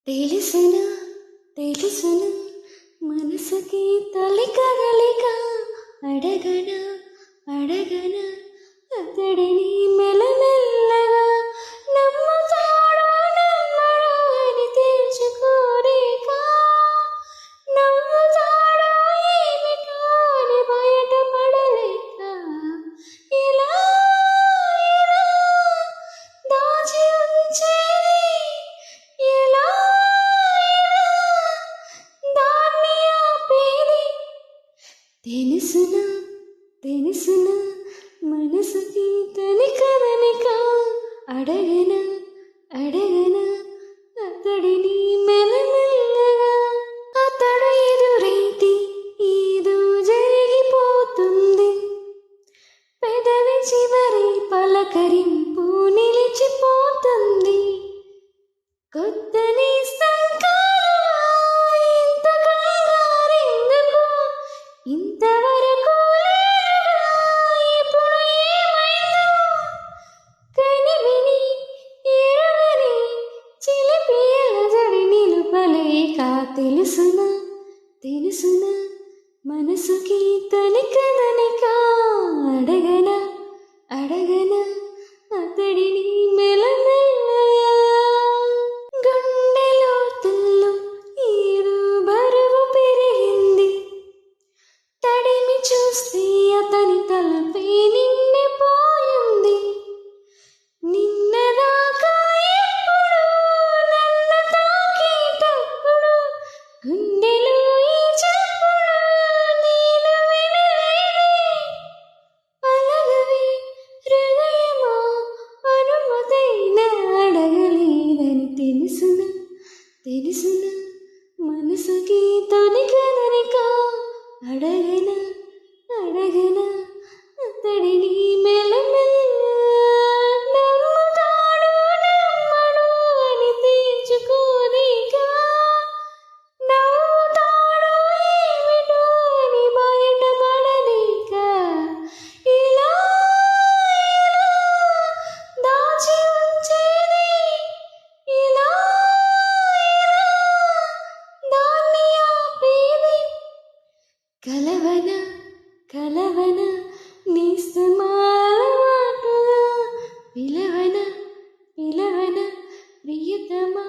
తెలుసునా తెలుసునా మనసుకి తొలి కదలిక అడగనా అడగనా అతడిని మెల్లమెల్లగా నమ్ముతాడో నమ్మడో అని తెలుసుకోలేక నమ్ముతాడో ఏమిటో అని బయటపడలేక ఇలా ఇలా దాచి ఉంచేది ఎలా దాన్ని ఆపేది తెలుసునా తెలుసునా మనసుకి తనికదనిక అడగనా అడగనా అతడిని మెల్లమెల్లగా అతడు ఎదురైతే ఏదో జరిగిపోతుంది పెదవి చివరి పలకరింపు నిలిచిపోతుంది కొత్త నేస్తం కాదుగా ఇంత కంగారెందుకు ఇంతవరకు లేదుగా ఇప్పుడు ఏమైందో కనివిని ఎరుగని చిలిపి అలజడి నిలుపలేక తెలుసునా తెలుసునా మనసుకి తనికదనిక అడగనా అడగనా అతడిని మెల్లమెల్లగా గుండెలోతుల్లో ఏదో బరువు పెరిగింది తడిమి చూస్తే అతని తలపై నిండిపోయింది నిన్నదాకా ఎప్పుడు నన్ను తాకేటప్పుడు గుండెలో ఈ చప్పుడు నేను వినలేదే అలగవి హృదయమా అనుమతైనా అడగలేదని తెలుసునా తెలుసునా మనసుకి తొలికదనిక అడగనా అడగనా అతడిని మెల్లమెల్లగా నమ్ముతాడో నమ్మడో అని తీర్చుకోలేక నమ్ముతాడో ఏమిటో అని బయటపడలేక ఇలా ఇలా దాచి ఉంచేది ఇలా ఇలా దాన్ని ఆపేది కలవన కలవన నిస్తమాలవాటుగా పిలవన ప్రియతమా